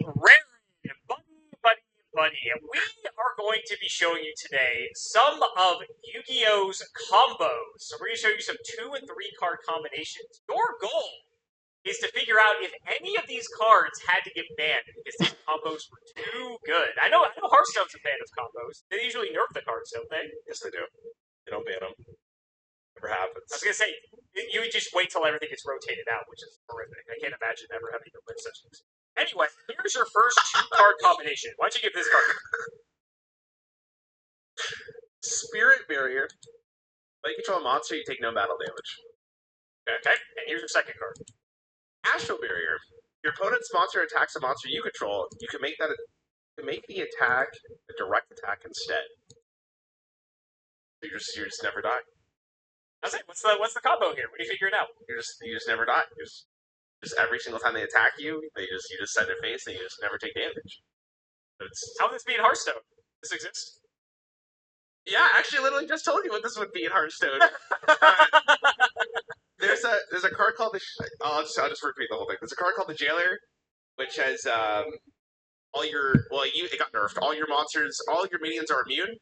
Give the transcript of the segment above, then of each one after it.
Rare, buddy, and we are going to be showing you today some of Yu-Gi-Oh's combos. So we're going to show you some 2 and 3 card combinations. Your goal is to figure out if any of these cards had to get banned because these combos were too good. I know Hearthstone's a fan of combos. They usually nerf the cards, don't they? Yes, they do. They don't ban them. Never happens. I was going to say, you would just wait till everything gets rotated out, which is horrific. I can't imagine ever having to live such things. Anyway, here's your first 2-card combination. Why don't you give this card? Spirit Barrier. When you control a monster, you take no battle damage. Okay, and here's your second card. Astral Barrier. Your opponent's monster attacks a monster you control. You can make the attack a direct attack instead. You just never die. That's it. What's the combo here? What are you figuring out? You just never die. Just every single time they attack you, you just set their face and you just never take damage. How would this be in Hearthstone? This exists? Yeah, actually, literally just told you what this would be in Hearthstone. There's a card called the. I'll just repeat the whole thing. There's a card called the Jailer, which has it got nerfed. All your monsters, all your minions are immune,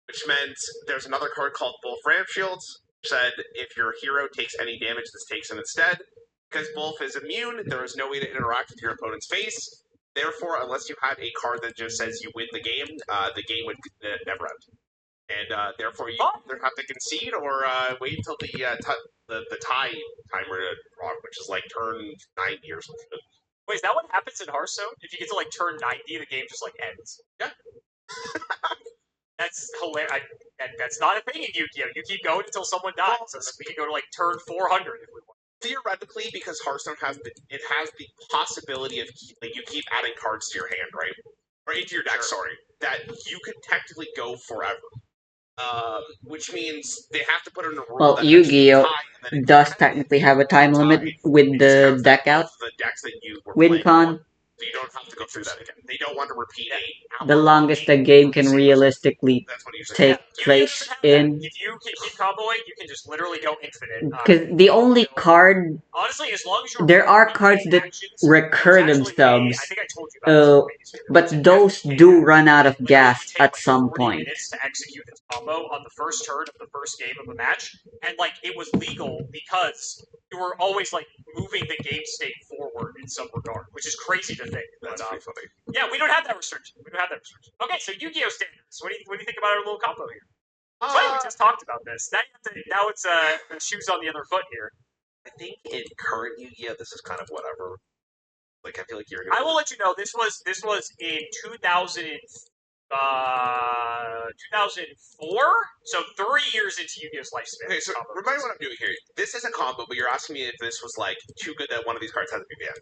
which meant there's another card called Wolf Ram Shields, which said if your hero takes any damage, this takes him instead. Because Wolf is immune, there is no way to interact with your opponent's face. Therefore, unless you had a card that just says you win the game would never end. And therefore, you either have to concede or wait until the tie timer to rock, which is like turn 90 or something. Wait, is that what happens in Hearthstone? If you get to like turn 90, the game just like ends. Yeah. That's hilarious. That's not a thing in Yu-Gi-Oh! You keep going until someone dies. So we can go to like turn 400 if we want. Theoretically, because Hearthstone has the possibility of you keep adding cards to your hand, right? Or into your deck, sorry. That you could technically go forever. Which means they have to put in a rule. Well, Yu-Gi-Oh! Does technically have a time limit with the deck out. The decks that you were WinCon. playing, so you don't have to go through that again. They don't want to repeat the longest the game can realistically take place in. If you keep comboing, you can just literally go infinite. Because the only card, honestly, as long as you're there are cards that recur themselves, but those do run out of gas at some point. To execute this combo on the first turn of the first game of a match, and like it was legal because you were always like moving the game state forward in some regard, which is crazy to think. That's pretty funny. Yeah, we don't have that restriction. Okay, so Yu-Gi-Oh! Standards. What do you think about our little combo here? We just talked about this. Now it's the shoes on the other foot here. I think in current Yu-Gi-Oh! This is kind of whatever. Like I feel like you're. I will let you know. This was in 2004. So 3 years into Yu-Gi-Oh's lifespan. Okay, so remind me what I'm doing here. This is a combo, but you're asking me if this was like too good that one of these cards had to be banned.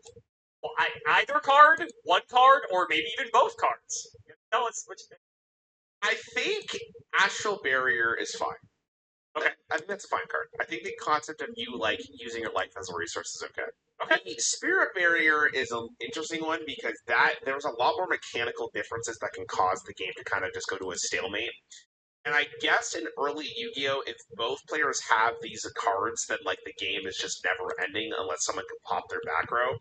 Well, either card, one card, or maybe even both cards. Tell us what you think. I think Astral Barrier is fine. Okay, I think that's a fine card. I think the concept of you like using your life as a resource is okay. Okay, Spirit Barrier is an interesting one because there's a lot more mechanical differences that can cause the game to kind of just go to a stalemate. And I guess in early Yu-Gi-Oh, if both players have these cards, then like the game is just never ending unless someone can pop their back row.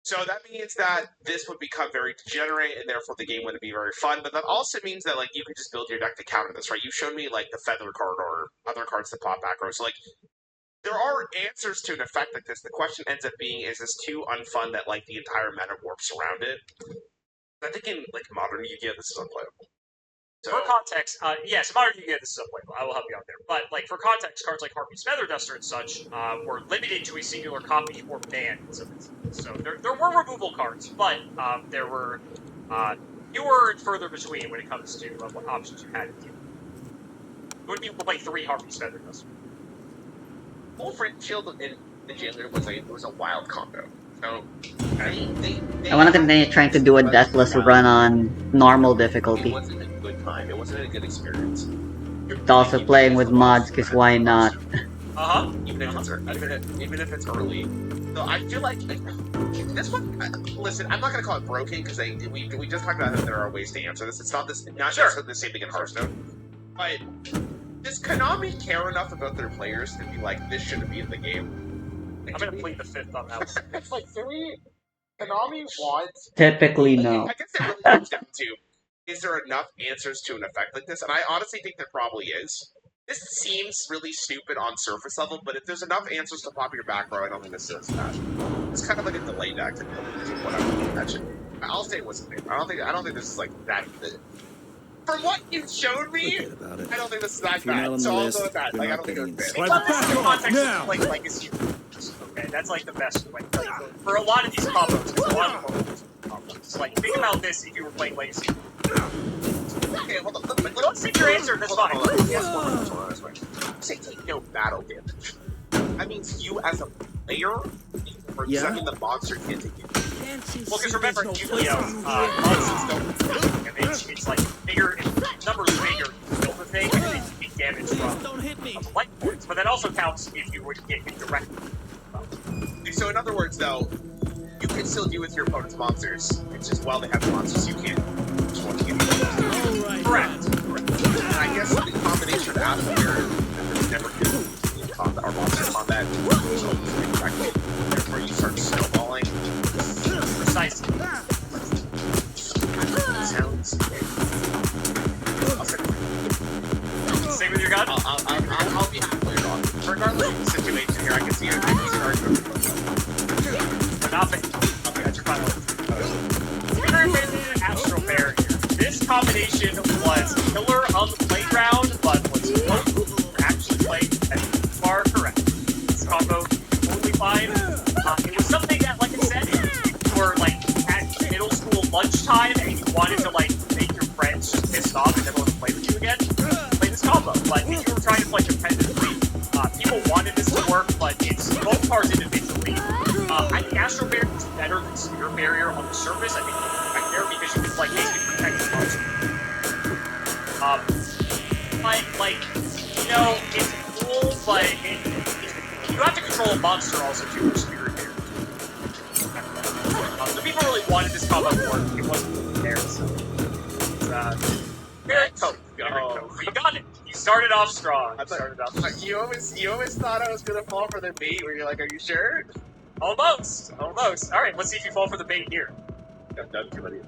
So that means that this would become very degenerate, and therefore the game wouldn't be very fun. But that also means that like you could just build your deck to counter this, right? You've shown me like the Feather card or other cards that pop back row. So like there are answers to an effect like this. The question ends up being, is this too unfun that like the entire meta warps around it? I think in like modern Yu-Gi-Oh, this is unplayable. So, for context, yes, modern Yu-Gi-Oh! This is unplayable. I will help you out there. But like for context, cards like Harpy's Feather Duster and such were limited to a singular copy or banned. So there were removal cards, but there were fewer and further between when it comes to what options you had to deal with. You wouldn't be able to play 3 Harpy's Feather Duster. Wolf Ram Shield in the Jailer was a wild combo. So I want to continue trying to do a deathless run on normal difficulty. It wasn't a good time. It wasn't a good experience. It's also playing with mods, because why not? Even if it's early. So I feel like this one. Listen, I'm not gonna call it broken because we just talked about how there are ways to answer this. It's not necessarily the same thing in Hearthstone, but does Konami care enough about their players to be like, this shouldn't be in the game? I'm gonna plead the fifth on that one. It's like, can Konami wants... Typically, no. I guess it really comes down to, is there enough answers to an effect like this? And I honestly think there probably is. This seems really stupid on surface level, but if there's enough answers to pop your back row, I don't think this is bad. It's kind of like a delayed activity, is what I would imagine. I'll say it wasn't bad. I don't think this is like that. From what you showed me, I don't think this is that bad. So I'll go with that. Like, I don't think it was bad. Well, this is the context of like legacy. Okay, that's like the best way. For a lot of these combos, there's a lot of combos. Like, think about this if you were playing legacy. Okay, hold on. Don't stick your answer, that's fine. Yes, say take no battle damage. That means you as a player, or does that mean the monster can't take it? Well, because remember, Yu-Gi-Oh! Monsters don't damage. It's like bigger, if numbers bigger, you build the thing, and they take damage from the light points. But that also counts if you would get hit directly. So in other words, though, you can still deal with your opponent's monsters. It's just while they have monsters, you can't. Just want to give you Correct. And I guess the combination of atmosphere and never can combat or monster combat, therefore you start snowballing. Precisely. Sounds good. I'll Stay with your gun? I'll be halfway wrong. Regardless of the situation here, I can see your Nothing. Okay, that's your final. Astral Barrier. This combination was killer on the playground, but was actually played at far correct. This combo totally fine. It was something that, like I said, if you were like at middle school lunchtime and you wanted to like make your friends just pissed off and never want to play with you again, play this combo. But if you were trying to play competitively, people wanted this to work, but it's both cards individually. I think Astral Barrier is better than Spirit Barrier on the surface. I think it's right there because you can like basically protect your monster. But like, you know, it's cool, but you have to control a monster also too for Spirit Barrier. So people really wanted this combo to work. It wasn't there, so Spirit Coat. You got it. You started off strong. You almost thought I was gonna fall for the bait where you're like, are you sure? Almost. Alright, let's see if you fall for the bait here. I've done too many.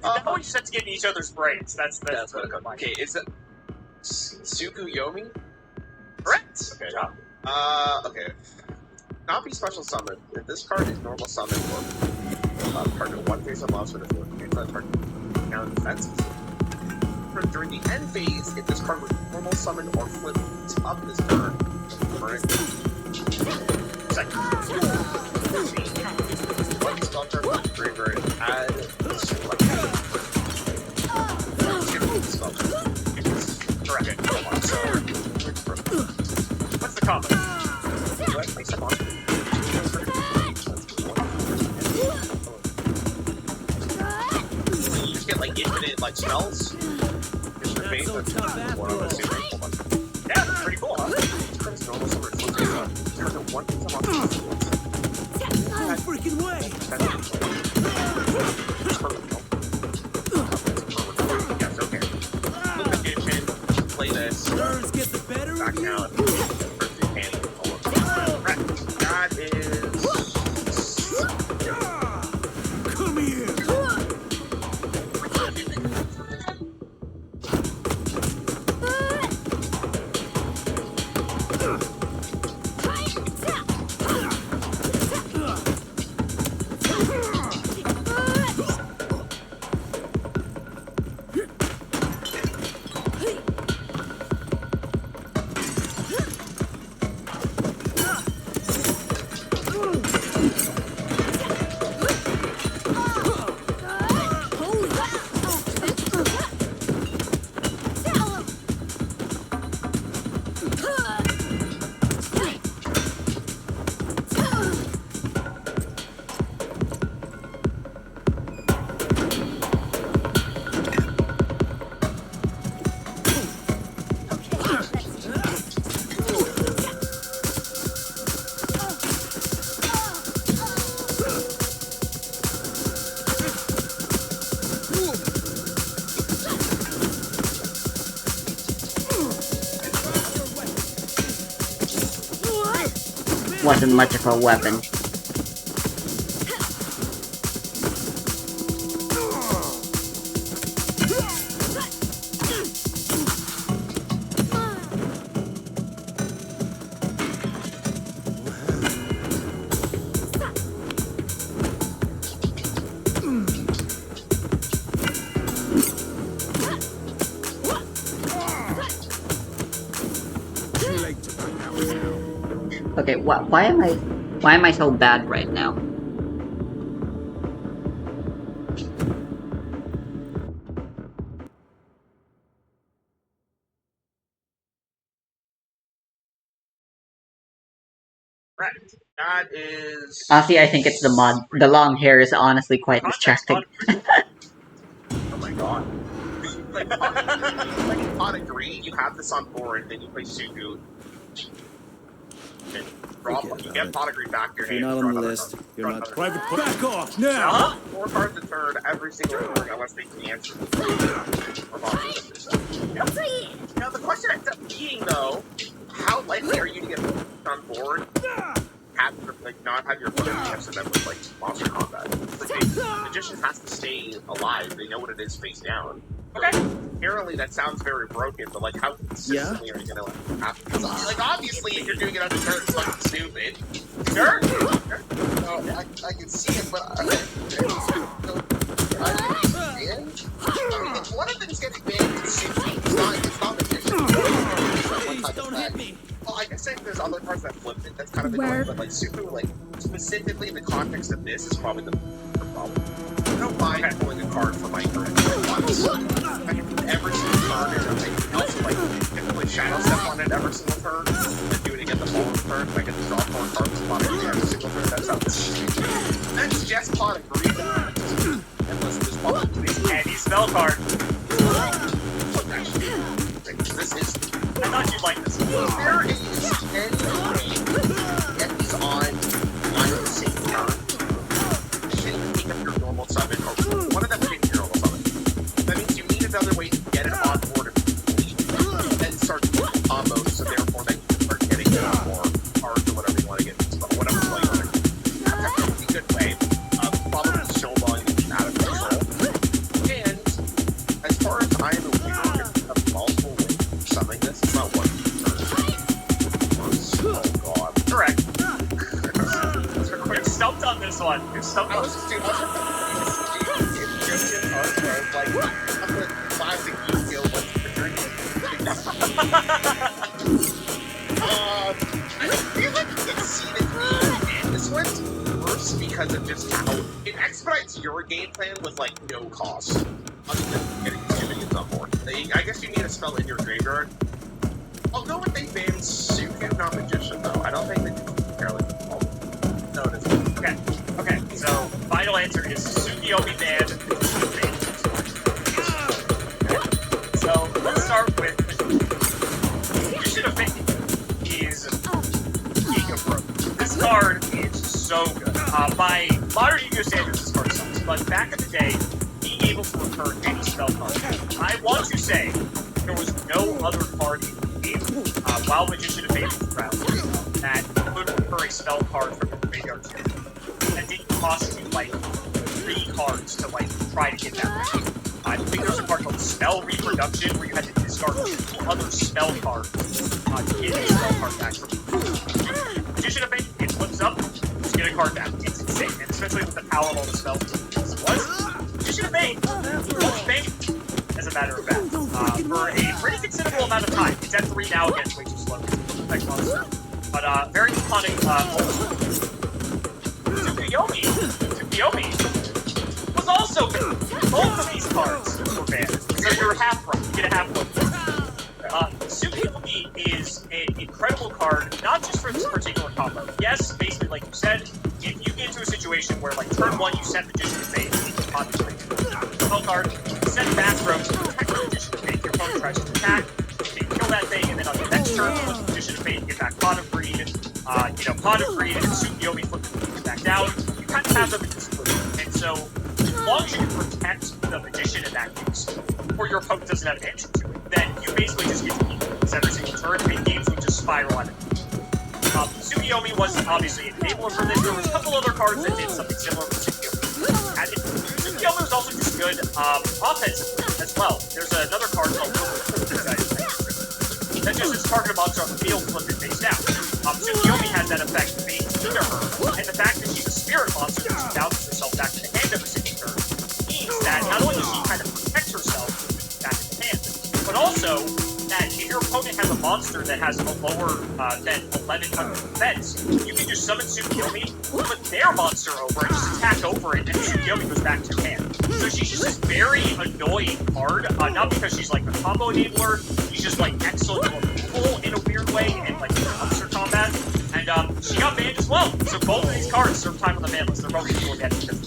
Now we just have to get in each other's brains. That's what it comes. Okay, is it Tsukuyomi? Correct. Okay. Okay. Not be special summon. If this card is normal summon or target one face allows for the target now defense. During the end phase, if this card was normal summon or flip up this turn, second. One spell card from the graveyard and add correct. So, what's the combo? let's make some monster. You just get like infinite like spells. Yeah, that's pretty cool, huh? No freaking way! Yes, okay. Look edition, play this. Nerves get the better Back of you. down. That is. Come here! Wasn't much of a weapon. Okay, why am I so bad right now? Correct. That is. Honestly, I think it's the mod. The long hair is honestly quite Context, distracting. Oh my god. Like, like in Pot of Greed, you have this on board, then you play Suku. And drop, Forget you about get it. Pot of Greed back in your If hand. you're not draw on the another list, card. you're Draw not. another Private, card. back off now. Uh-huh. 4 cards a turn every single turn unless they can answer the or monsters so. Now the question ends up being though, how likely are you to get on board, have not have your opponent answer them with like monster combat? Like the magician has to stay alive. They know what it is face down. So, Okay. apparently that sounds very broken, but like how consistently are you gonna have to? Like obviously if you're doing it on the turn, it's fucking stupid. Sure. I can see it, but I mean, if one of them is getting banned, it's not magician. Please don't hit me. Well, I guess if there's other cards that flip it, that's kind of annoying, but like Suku, like specifically in the context of this is probably the problem. I don't mind pulling a card for my turn once. I can do every single turn, and I also like get to play Shadow Step on it every single turn, and do it again the following turn. I get to draw 4 cards on it every single turn. That sounds. That's just Pot of Greed. And listen, there's probably Any spell card. this is. I thought you'd like this. There is any way to get these on the same turn. You shouldn't pick up your normal summon, or one of them pick your normal summon. That means you need another way to get it on board and then start doing combos, so therefore then you can start getting more cards or whatever you want to get, whatever play you want to get. That's a pretty good way of probably snowballing the game out of control. And as far as I am aware, you have multiple ways of summoning this. It's not one turn. Oh god. Correct. You're stumped on this one. You're stumped I on was just like, I'm gonna classic Yu-Gi-Oh! What's the drink? I feel like it's seen it and this one's worse because of just how it expedites your game plan with like no cost. Other than getting 2 minions on board. I guess you need a spell in your graveyard. I'll go with they banned Suku, not Magician though. I don't think they can fairly. No, it isn't. Okay, so final answer is Tsukiyomi banned. So let's start with Magician of Fate is Giga Pro. This card is so good. By modern Yu-Gi-Oh standards, this card sucks, but back in the day, being able to return any spell card. I want to say there was no other card in the game, while Magician of Fate was around, that could return a spell card from your graveyard to that didn't cost you like 3 cards to like try to get that right. I think there's a card called Spell Reproduction where you had to discard 2 other spell cards to get a spell card back from you. Magician of Fate, it flips up, just get a card back. It's insane, and especially with the power of all the spells. What? Magician of Fate! What's Fate? As a matter of fact, for a pretty considerable amount of time. It's at 3 now, again, way too slow. Like monster. But very iconic. Tsukiyomi was also banned. Both of these cards were banned. So you're half right. You get a half point. Tsukiyomi is an incredible card, not just for this particular combo. Yes, basically, like you said, if you get into a situation where, like, turn 1, you set Magician of Fate, obviously, spell card, set back row to protect the Magician of Fate, your opponent tries to attack, you kill that thing, and then on the next turn, you put Magician of Fate, you get back Pot of Greed, Pot of Greed, and Tsukiyomi flip it back down. You kind of have them in this position. And so, as long as you can protect the Magician in that case, or your opponent doesn't have an answer to it, then you basically just get to keep it every single turn, and games will just spiral out of it. Tsukiyomi was obviously an enabler for this. There was a couple other cards that did something similar with Tsukiyomi. And Tsukiyomi was also just good offensively as well. There's another card called that just is target a monster on the field, flip it face down. Tsukiyomi has that effect made to her, and the fact that she's a spirit monster that she bounces herself back to the hand every single turn means that not only does she kind of protect herself back in the hand, but also that if your opponent has a monster that has a lower than 1100 defense, you can just summon Tsukiyomi, put their monster over, and just attack over it, and Tsukiyomi goes back to your hand. So she's just this very annoying card, not because she's like a combo enabler, she's just like excellent removal in a weird way, and like monster combat. And she got banned as well. So both of these cards serve time on the ban list. They're both people again because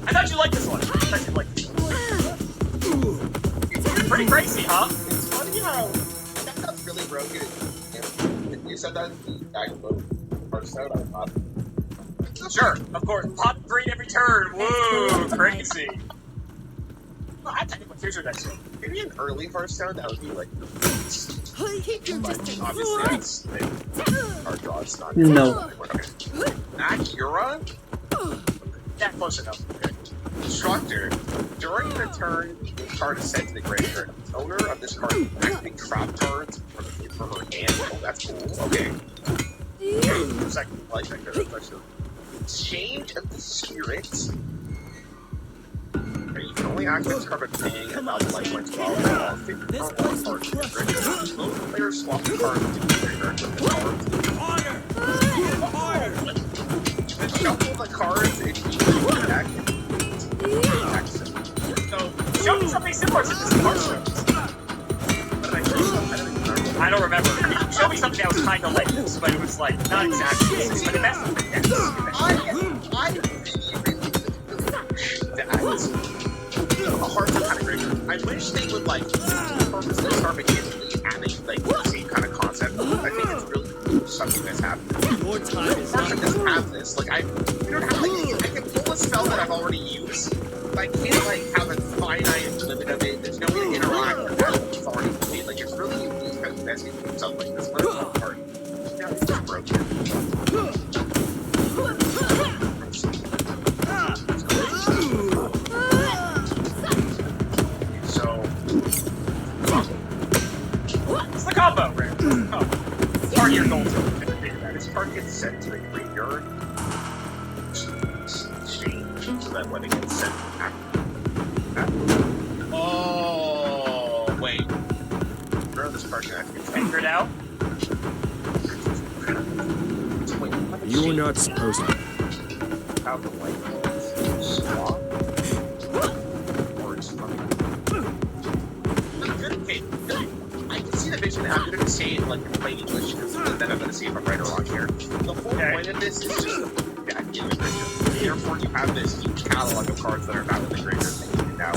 I thought you liked this one. I thought you liked this one. Pretty crazy, huh? It's funny how that's really broken. You said that I vote first out. I thought. Sure, of course. Pop green every turn. Woo, crazy. Well, I tell you what, here's your next one. Maybe an early first down, that would be like. But obviously, that's our draw's not. No. Okay. Akira? Yeah, close enough. Okay. Instructor. During the turn, the card is sent to the graveyard. The owner of this card can activate trap cards from her hand. Oh, that's cool. Okay. Second, I like that card. Exchange of the spirits. You can only activate this card by paying about life points while This place cards. is just Both players swap the cards to the graveyard with the cards. harder. Shuffle the cards and you can So, show me something similar to this card shows. I don't remember. You showed me something that was kind of like this, but it was like not exactly this. But that's the thing. A hard time kind of great. I wish they would like purposely start beginning adding like the same kind of concept. I think it's really something that's happening. Your time is Person up. doesn't have this. Like we don't have like I can pull a spell that I've already used. But I can't like have a finite limit of it. There's no way to interact with that. It's already played. Like it's really kind of messy with something like this. But it's not hard. Now it's just broken. It's the combo, right? Oh. Part of your goal to figure that. This card gets sent to the graveyard. Exchange so that when it gets sent back. Oh wait. Where this card can actually Figure it out. You were not supposed to. How the white swap. Or it's okay. I can see the vision. I'm going to say it like in plain English because then I'm going to see if I'm right or wrong here. The whole point of this is just the deck in the graveyard. Therefore, you have this huge catalog of cards that are not in the graveyard that you can now.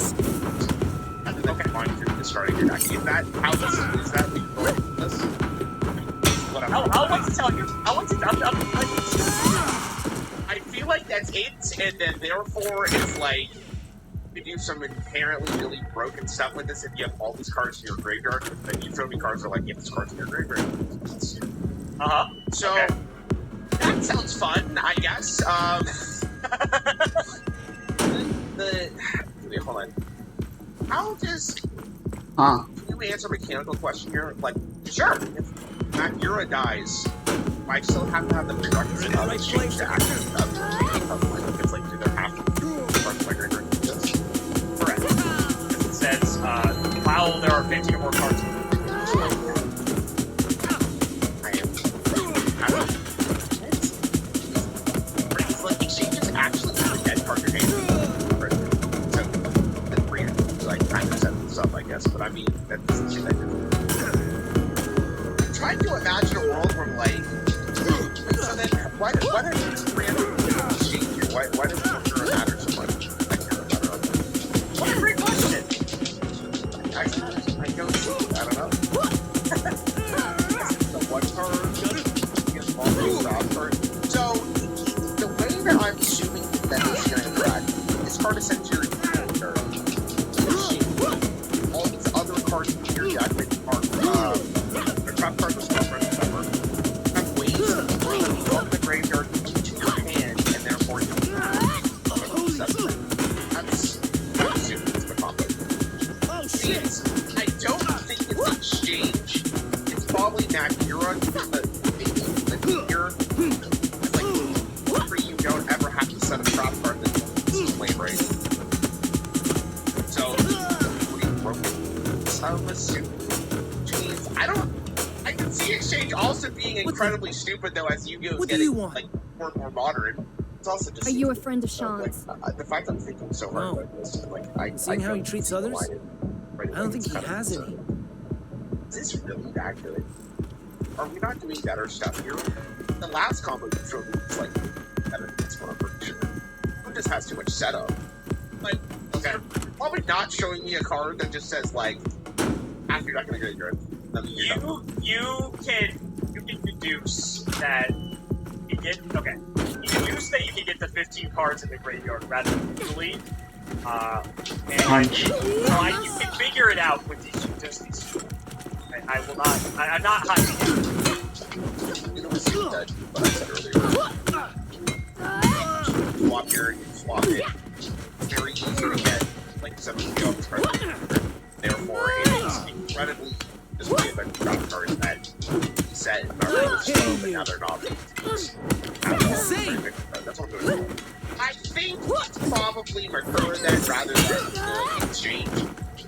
And then combine through discarding your deck. Is that how this is? That we going with this? I'll wait to tell you. I'll wait to I feel like that's it, and then therefore it's like you do some inherently really broken stuff with this if you have all these cards in your graveyard, then you throw me cards that are like, you have this cards in your graveyard. So, that sounds fun, I guess. Wait, hold on. How does... Can you answer a mechanical question here? Like, sure, if Akira dies, I still have to have the prerequisite of exchange to active of it's like, do there have to be cards in my graveyard? Correct. Because it says, while there are 50 or more cards. It's like exchange is actually a dead card in your hand. So, that's free. Like, 9% and stuff, I guess. But I mean, that's the shit I do. I'm trying to imagine a world where, like, so then, why does this random exchange here? Why does it matter so much? I care about it. What a great question! I don't know. The one card, stop card. So, the way that I'm assuming that this is going to interact, this card is sent to your graveyard. All these other cards in your deck that are trap cards or spell cards, whatever, have ways to bring them from the graveyard into your hand, and therefore you can that's assuming it's the combo. I don't think it's exchange. It's probably Nakira, but the figure is like free. You don't ever have to set a trap card that's way right. I'm assuming, which means I can see Exchange also being incredibly stupid though as Yu-Gi-Oh is getting like more and more modern. It's also just. Are you a friend of Sean's? Like, the fact I'm thinking so hard No. about this, like Seeing how he treats others, I don't think he has so. any. Is this really that good? Are we not doing better stuff here? The last combo you showed me was like better than this one, I'm pretty sure. It just has too much setup. Like, okay, you're probably not showing me a card that just says like, after you're not gonna get good. You can deduce that you get you deduce that you can get the 15 cards in the graveyard rather than usually. Punch. You can figure it out with these two. I will not. I'm not hunting it. You know what's that? What I said earlier. Swap here, you swap it. Very easy to get like 7 of this card. Therefore, it is incredibly just way of drop cards that set and are really slow, but now they're not. That's what I'm doing. I think it's probably Mercura then rather than Exchange.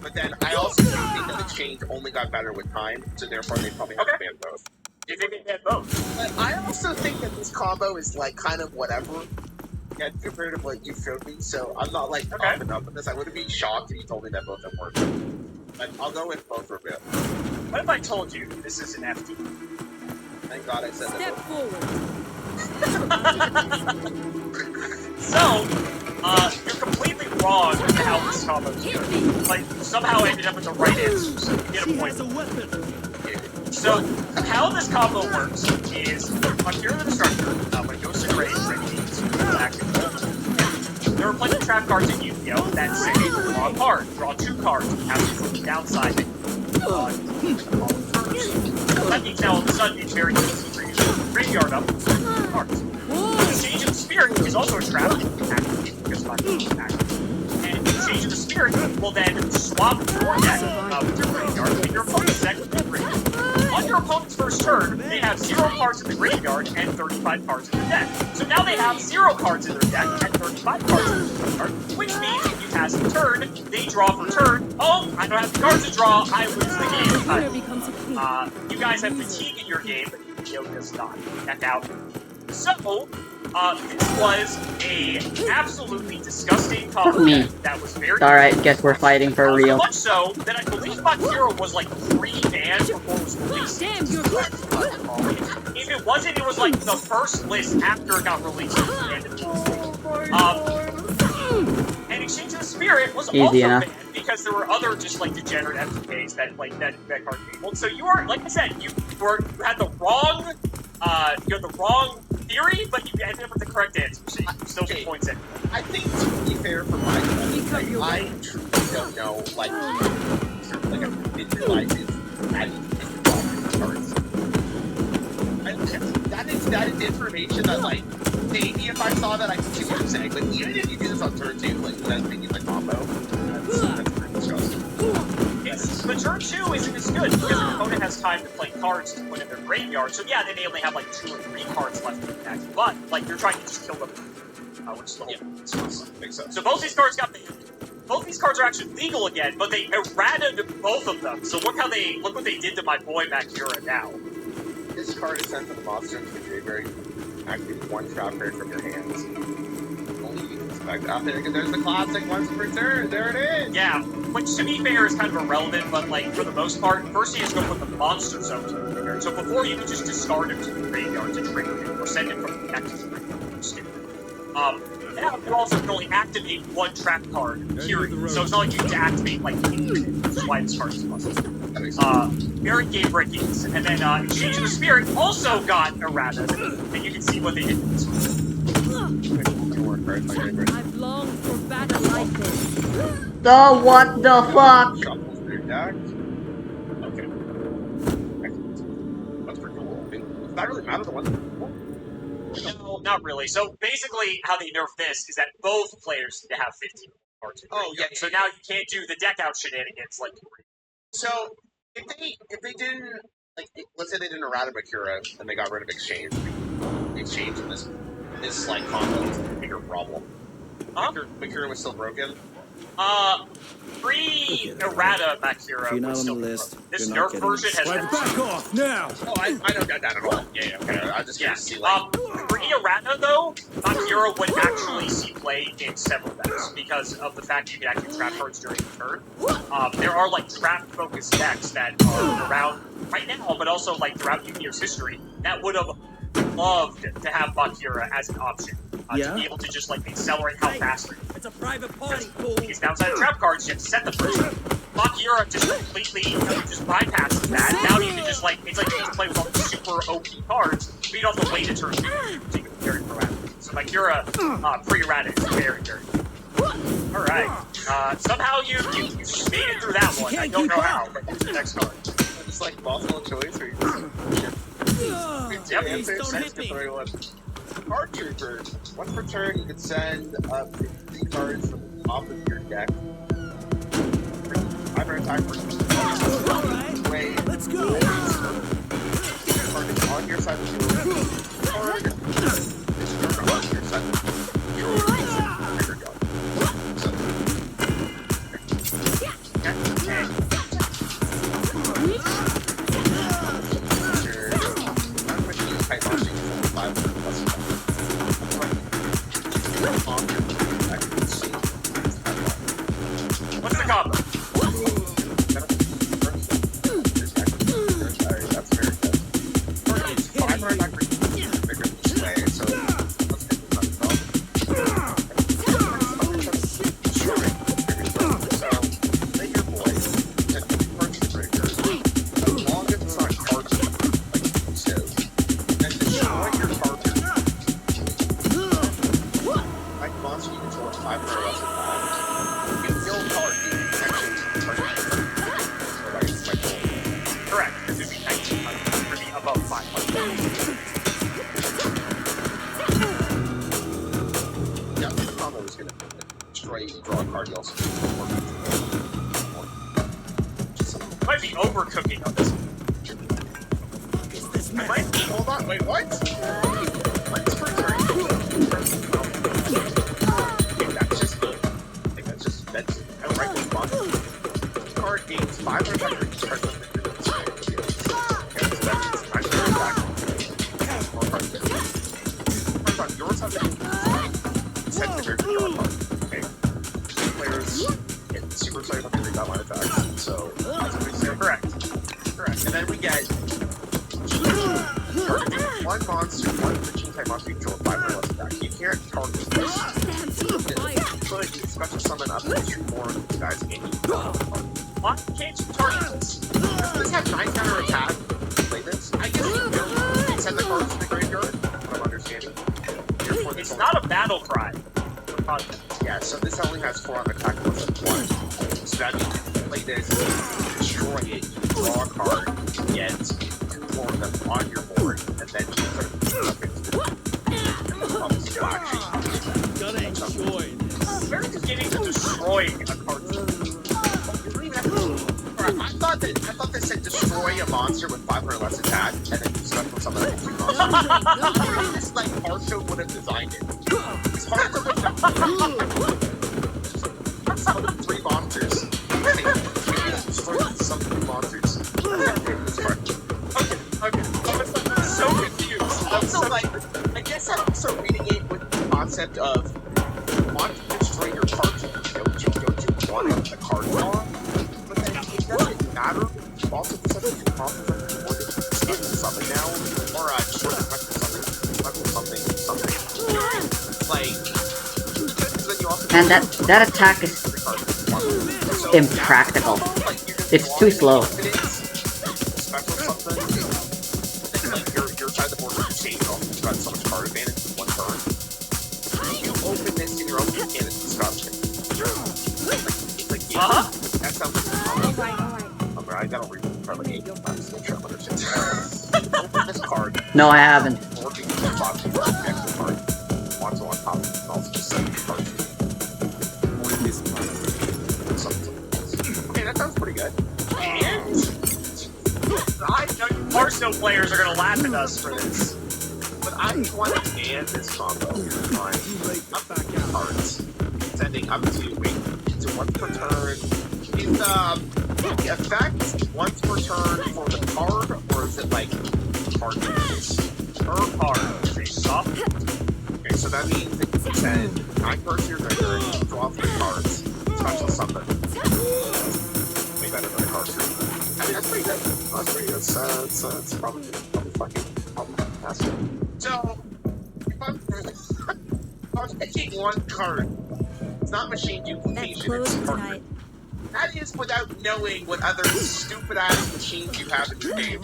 But then I also think that Exchange only got better with time, so therefore they probably have to ban both. You think they ban both? But I also think that this combo is like kind of whatever. Yeah, compared to what you showed me, so I'm not like up and up with this. I wouldn't be shocked if you told me that both of them work. But I'll go with both for a bit. What if I told you this is an FD? Thank God I said Step that. forward. So, you're completely wrong with how this combo is good. Like, somehow ended up with the right answer, so you get a point. So, how this combo works is, on Hero the Destructor, when it goes to grade, there are plenty of trap cards in Yu-Gi-Oh! That say, draw a card, draw 2 cards, have to put the downside. That means now all of a sudden it's very easy for you to graveyard up cards. Exchange of the Spirit is also a trap, because and Exchange of the Spirit will then swap your deck with your graveyard and your opponent's deck with their graveyard. On your opponent's first turn, they have 0 cards in the graveyard and 35 cards in their deck. So now they have 0 cards in their deck and 35 cards in their graveyard, which means if you pass the turn, they draw for turn. Oh, I don't have the cards to draw, I lose the game. You guys have fatigue in your game, but Yu-Gi-Oh! Does not. Check out. So, this was a absolutely disgusting combo that was very. Alright, guess we're fighting for real. So much so that I believe Bakiro was like pre-banned before it was released. Damn, you're If it wasn't, it was like the first list after it got released. And Exchange of the Spirit was also banned because there were other just like degenerate FTKs that card people. So you are, like I said, you had the wrong theory, but you ended up with the correct answer. So you still get points in. I think to be fair for my like, I truly don't know, like I didn't realize it. I didn't cards. That is information that, like, maybe if I saw that I could see what you're saying, but even if you do this on turn 2, like, without thinking the combo, that's pretty disgusting. But turn 2 isn't as good because your opponent has time to play cards to put in their graveyard. So yeah, they may only have like 2 or 3 cards left in the deck, but like you're trying to just kill them, which is the whole Makes sense. So both these cards got banned. Both these cards are actually legal again, but they errated both of them. So look what they did to my boy Makura now. This card is sent to the monster into the graveyard. Activate 1 trap card from your hands. Only you can expect. There's the classic once per turn. There it is. Yeah, which to be fair is kind of irrelevant, but like for the most part, first you just go put the monster zone to the graveyard. So before you could just discard him to the graveyard to trigger him, or send him from the deck to the graveyard. Stupid. Now you also can only activate 1 trap card, period. So it's not like you have to activate like infinite, which is why this card is busted. Very game breaking, and then Exchange of the Spirit also got errata, and you can see what they did with this one. I've longed for battle like this. So what the fuck? Shuffles their deck. Okay. That's pretty cool. I mean, does that really matter the one? No, not really. So basically, how they nerf this is that both players need to have 15 cards. So now you can't do the deck out shenanigans like. So if they didn't, like, let's say they didn't errata Makura and they got rid of Exchange in this like combo is a bigger problem. Makura was still broken. Pre-errata Bakura If you're not would on still the be list, broken. This you're not nerf getting version has in. Back off now! Oh, I don't get that at all. Yeah, okay. I'm just curious to see, like... Pre-errata, though, Bakura would actually see play in several decks because of the fact you can actually trap cards during the turn. There are, like, trap-focused decks that are around right now, but also, like, throughout Yu-Gi-Oh's history, that would have loved to have Bakura as an option. To be able to just, like, accelerate how fast they're It's a private party, fool! these downside trap cards, you have to set the pressure. Bakura just completely just bypasses that. Now you can just, like, it's like you can play with all the super OP cards, but you don't have to wait a turn to take it very proactive. So Bakura, pre-errata is very, very good. Alright. Somehow you made it through that one. I don't know how, but here's the next card. It's like multiple choice where you just... Yep. Don't hit me. Card Trooper. Once per turn, you can send up 3 cards from the top of your deck. I'm going to attack for Alright, Wait. let's go! Card is on your side of the field. Card is on your side of the field. Your gun. So. What's the combo? Correct. This would be 1900. Would be above 500. Yeah, the combo is going to destroy and draw a card. You also Might be overcooking on this. I might be. Hold on. Wait, what? What's for turn? That's just good. I think that's outright responsible. Card gains 500 cards with the yours have to set the very draw card. Okay. Players get super excited when they read that line of attacks. So that's what we say. Correct. And then we get one monster, one machine type monster you control 5 or less attack. You can't target this. So you special summon up and shoot more of these guys and you Why can't you target this? does this have 9 counter attack? Play this? I guess you can send the cards to the graveyard. What I'm understanding. It's not a battle cry. Yeah, so this only has 4 on attack plus 1. So that means you play this, destroy it, you draw a card, you get 2 more of them on your board, and then you put it up into the actually. Gotta enjoy this. Very beginning to destroying a card. I thought they said destroy a monster with 5 or less attack, and then you special summon it with 2 monsters. This like Hearthstone would have designed it. It's Hearthstone would have summoned 3 monsters. Destroy some 3 monsters. Okay. I'm so confused. I'm so like, I guess I'm also reading it with the concept of you want to destroy your cards, don't you want a card draw? But then it doesn't matter. You also can summon 2 monsters on your board and summon now, or destroy the something. Like, then you also And that attack is impractical. It's too slow. Special something, and like your side of the board is changed off. You've got so much card advantage in 1 turn. You open this in your own hand, it's disgusting. That sounds like I gotta read the card like 8 times to make sure I'm understanding. Open this card. No, I haven't. Working with the box, you next to the card. Want to on top, and also just set the card. Okay, that sounds pretty good. And I know Hearthstone players are gonna laugh at us for this. but I want to ban this combo on up cards. Sending up to it once per turn? Is the effect once per turn for the card, or is it like card base? Per card. Is a soft. Okay, so that means that you send 9 cards to your graveyard, draw 3 cards, special summon. Make that another card too. I mean, that's pretty good. That's pretty good. It's probably fucking fantastic. So, if I'm picking one card, it's not machine Let's duplication, close it's card. tonight. That is without knowing what other stupid ass machines you have in your game.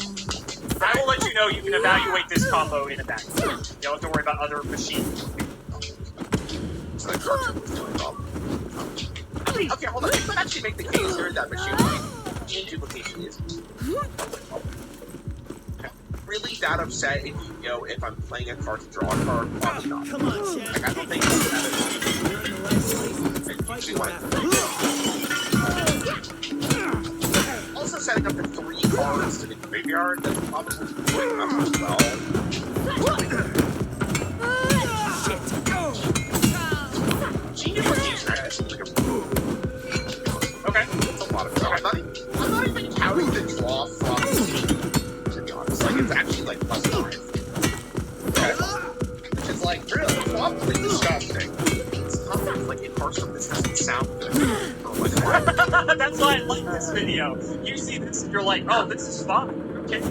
I will let you know you can evaluate this combo in a back. You don't have to worry about other machines. So that card was doing well. I mean, okay, hold on. You could actually make the case here that machine duplication is really that upset if you know if I'm playing a card to draw a card. Probably not. Come on, Chad. Like, I don't think it's that also setting up the 3 cards to the graveyard, that's probably quite enough as well. Gene duplication actually seems like a... Okay. That's a lot of draw. I'm not even counting the draw from Gene, to be honest. Like, it's actually like +5. Okay? Which is like, really, probably disgusting. It's tough if, like, it parts from this doesn't sound good. Or like, That's why I like this video. You see this and you're like, oh, this is fun. Okay.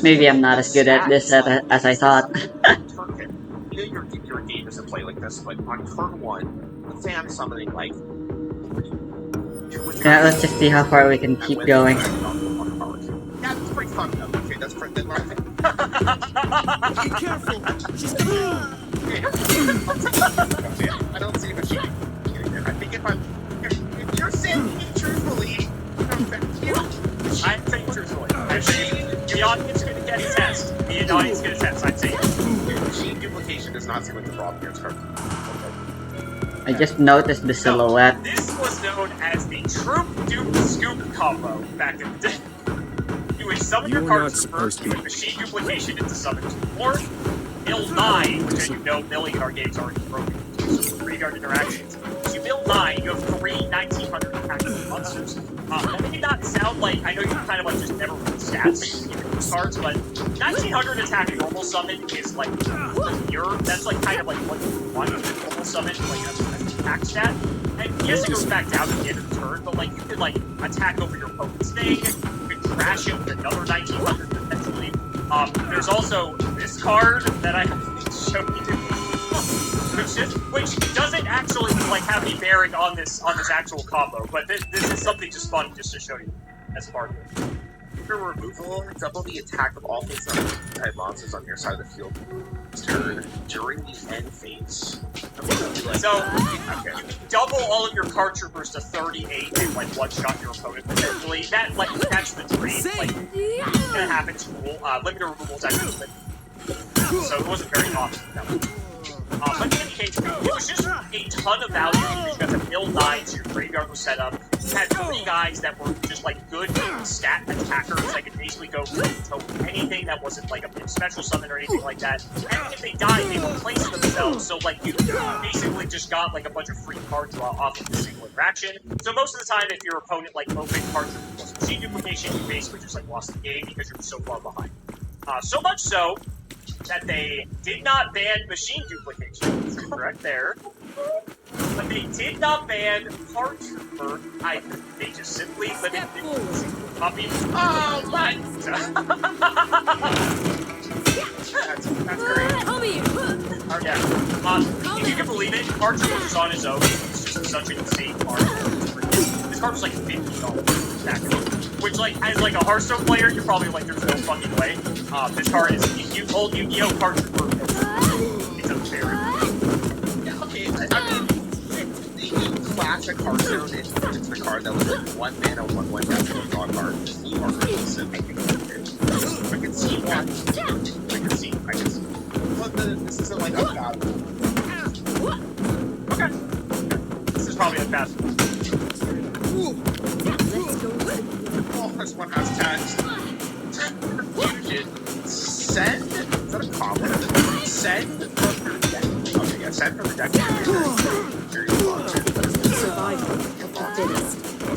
Maybe I'm not as good at this as I thought. You know your game doesn't play like this, but on turn 1, let's say I'm summoning like... Yeah, let's just see how far we can keep going. Yeah, that's pretty fun though. Okay, that's pretty good. Be careful. She's coming. I don't see what she getting there. I think if you're saying it truthfully, I'm saying truthfully. I'm saying the audience is going to get a test. The audience is going to test. I'm saying machine duplication does not seem like the problem here. It's hard. I just noticed the silhouette. This was known as the Troop Dupe Scoop combo back in the day. You would summon your cards first, with machine duplication into summon 2 mill 9, which as you know, milling in our games already broken. So graveyard interactions. So you mill 9, you have 3 1900 attacking monsters. That may not sound like, I know you kind of like just never read stats in these cards, but 1900 attacking normal summon is like that's like kind of like what you want in normal summon, like that's an attack stat. And yes, it goes back down at the end of the turn, but like you could like attack over your opponent's thing, you could crash it with another 1900 potentially. There's also this card that I showed you, which doesn't actually like have any bearing on this actual combo, but this is something just fun just to show you as part of it. After removal, double the attack of all things type monsters on your side of the field turn during the end phase. So you can double all of your card troopers to 38 and like one-shot your opponent potentially. That like that's the dream. Like it's gonna happen. It's cool. Limited removal is actually limit. So it wasn't very often that way. But in any case, it was just a ton of value because you got the mill 9, so your graveyard was set up. You had 3 guys that were just like good stat attackers that could basically go to anything that wasn't like a big special summon or anything like that. And if they died, they would place themselves, so like you basically just got like a bunch of free card draw off of the single interaction. So most of the time, if your opponent like opened cards with machine duplication, you basically just like lost the game because you're so far behind. So much so that they did not ban machine duplication, correct there, but they did not ban card trooper either. They just simply limited it to single copy. Oh my! that's great. Come here. Yeah. If you can believe it, card trooper was on his own. It's just such an insane card. This card was like $50 back then. Which, like, as like a Hearthstone player, you're probably like, there's no fucking way. This card is old Yu-Gi-Oh card trooper. It's unfair. Yeah, okay, I mean, the classic Hearthstone is just the card that was like 1 mana, 1/1 death, draw card. Just the archetypes and making it. I can see why. I can see. But this isn't like a bad one. Okay. This is probably a bad one. Oh, this one has text. Fusion. Send. Is that a common? Send from your deck. Okay, yeah, send from your deck. Survive.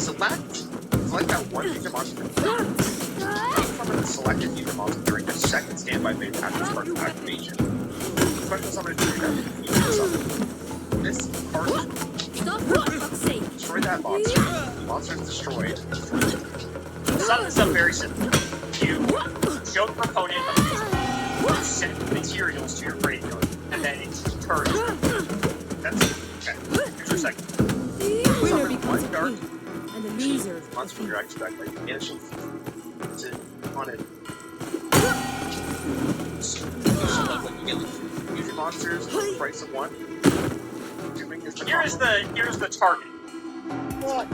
Select that one future monster. Summon the selected future monster during the second standby phase after this card's activation. Special summon is triggered after the future summon. This card destroy that monster. The monster is destroyed. The summon is very simple. You show the proponent a field, send materials to your graveyard, and then it's turn. That's it. Okay. Here's your second. Winner becomes a dark. king, and the loser. Monster from your active deck by banishing to on it. So like you get fusion monsters for the price of one. Here's the target. What?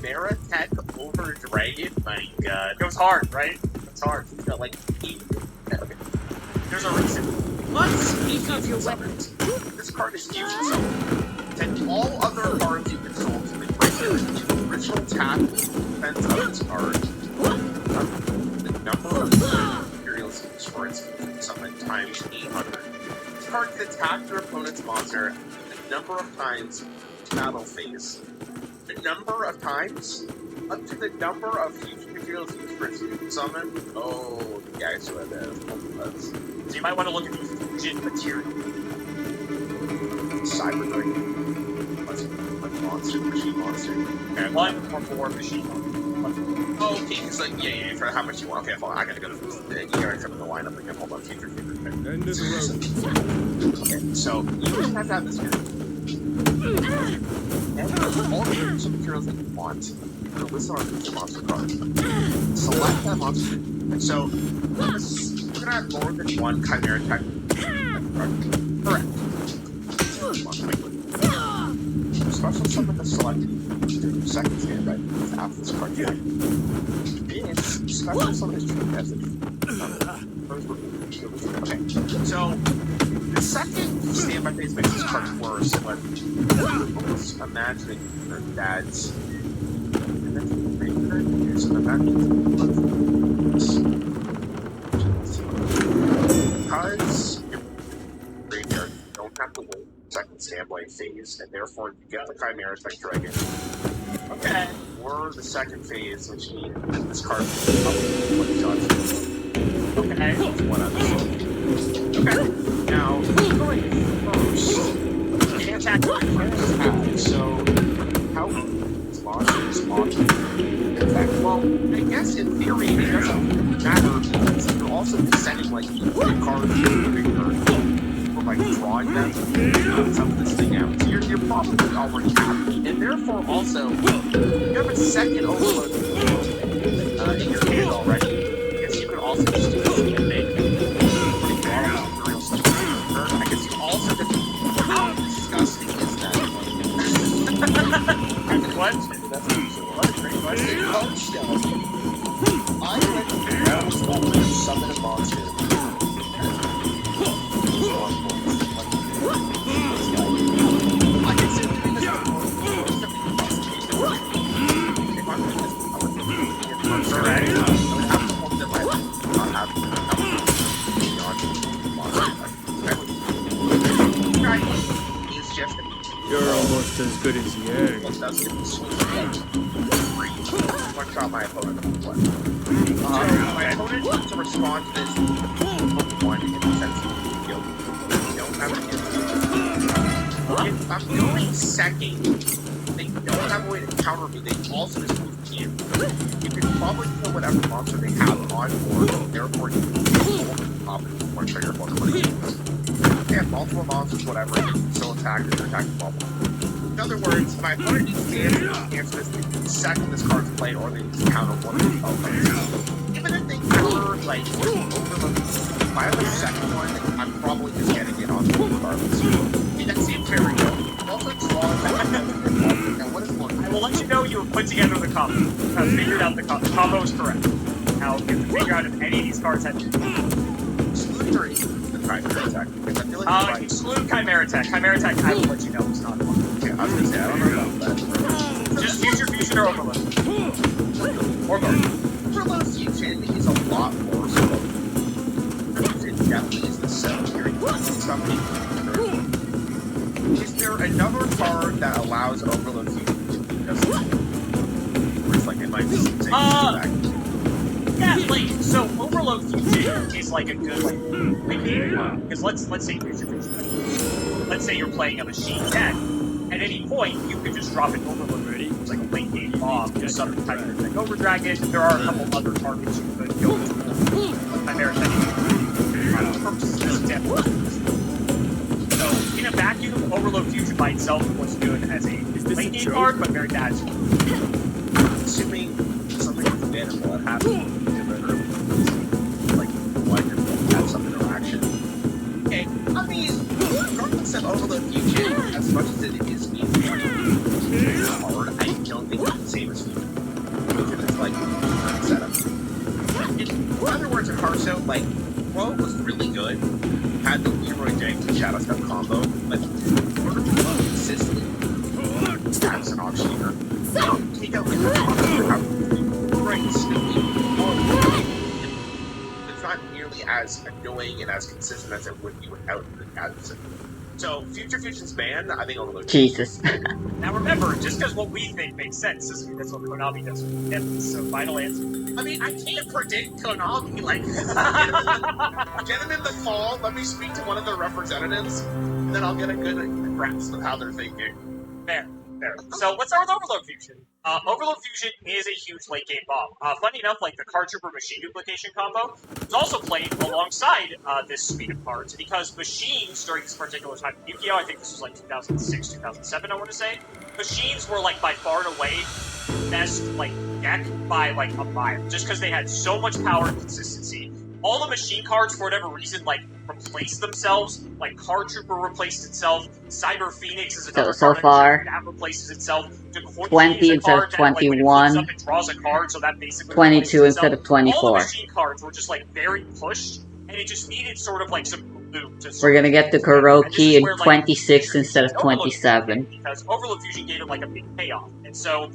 Chimera Tech over Dragon? My god. It goes hard, right? It's hard. You got like 8. Okay. There's a reason. Let's speak of your weapons. This card is fusion summon. Send all other cards you control to the graveyard. The original tap defense of this card. The number of materials used for its fusion summon times 800. This card can attack your opponent's monster the number of times battle phase. The number of times? Up to the number of fusion materials used for its fusion summon? Oh, the guys who have that. So you might want to look at the fusion material. Cyber Dragon. Monster, machine monster. Okay, 1 or 4 machine monster. Oh, okay, it's like, yeah, for how much you want. Okay, hold on, I gotta go to the ERX up in the lineup again. Hold on, future. End of the road. Okay, so you just have to have this here. And all the fusion materials that you want are listed on the monster card. Select that monster. So, we're gonna have more than one Chimera Tech card. Correct. Special summon the selected second standby after this card deck. This special summon is treated as a okay. So the second standby phase makes this card worse, but almost imagining your dad's and then so the back because your graveyard don't have to wait second standby phase, and therefore you get the Chimera Tech Dragon. Okay. Or the second phase, which means this card is probably 20 shots. Okay. One other. Okay. Now, going first, you can attack the first. So, how is monster? In fact, well, I guess in theory it doesn't matter because you're also sending like cards to the graveyard. Like drawing them some of this thing out. So you're probably already happy. And therefore also you have a second overload in your hand already. Because you could also just do this and make materials to I guess you also could how disgusting is that? Good question. That's a great question. I recommend summon a monster. You're almost as good as Yang. One shot my opponent. My opponent needs to respond to this one in the sense of you don't have to if I'm going second, they don't have a way to counter me, they also just move to you. You can probably kill whatever monster they have on board, therefore you can hold the top or trigger one of the they have multiple monsters, whatever, you can still attack or attack the bubble. In other words, my opponent needs to answer this the second this card's played, or they need to counter one of the spells. Even if they counter, like, overload, if I have a second one, I'm probably just getting it on regardless. I mean, that seems very good. Also, draw now, what is one? I will let you know you have put together the combo. I've figured out the combo. The combo is correct. Now, you have to figure out if any of these cards have Exclude or include the Chimera Tech? Because I feel like exclude Chimera Tech. Chimera Tech, I will let you know it's not one. Okay, I was gonna say, I don't know about that. Just future fusion or overload. Or both. Overload fusion is a lot more so. Fusion definitely is the setup here. Something. Is there another card that allows overload fusion? Because might be saying back. Yeah, like, so Overload Fusion is like a good, like, game, because let's say let's say you're playing a machine deck, at any point, you could just drop an Overload Fusion. It's like a late game bomb, just something type of like Over Dragon. There are a couple other targets you could go to. American purposes as example. So, in a vacuum, Overload Fusion by itself was good as a late game card, but very bad. Assuming something is available, it happens. Like, why didn't have some interaction? Okay, I mean, regardless of Overload Fusion, as much as it is hard, I don't think it's the same as Fusion. Fusion is like setup. In other words, in Hearthstone, like, Rogue was really good, had the Leroy Jenkins and Shadow Step combo, but in order to run consistently as an auctioneer, take out like right, it's not nearly as annoying and as consistent as it would be without the adversary. So, Future Fusion's banned, I think Overload. Jesus. Now remember, just because what we think makes sense doesn't mean that's what Konami does with him. So, final answer. I mean, I can't predict Konami, like, get them in the fall, let me speak to one of their representatives, and then I'll get a good grasp of how they're thinking. Fair. So let's start with Overload Fusion. Overload Fusion is a huge late game bomb. Funny enough, like the Card Trooper Machine Duplication combo was also played alongside this suite of cards because machines during this particular time of Yu-Gi-Oh! I think this was like 2006, 2007, I want to say. Machines were like by far and away best like deck by like a mile, just because they had so much power and consistency. All the machine cards, for whatever reason, like replaced themselves. Like Card Trooper replaced itself. Cyber Phoenix is another So far, that replaces itself. 20 instead of 21. That, it draws a card, so that basically 22 instead of 24. All the machine cards were just like very pushed, and it just needed sort of like some glue to. We're gonna get the Kuroki in 26 instead of 27. Because Overload Fusion gave it like a big payoff, and so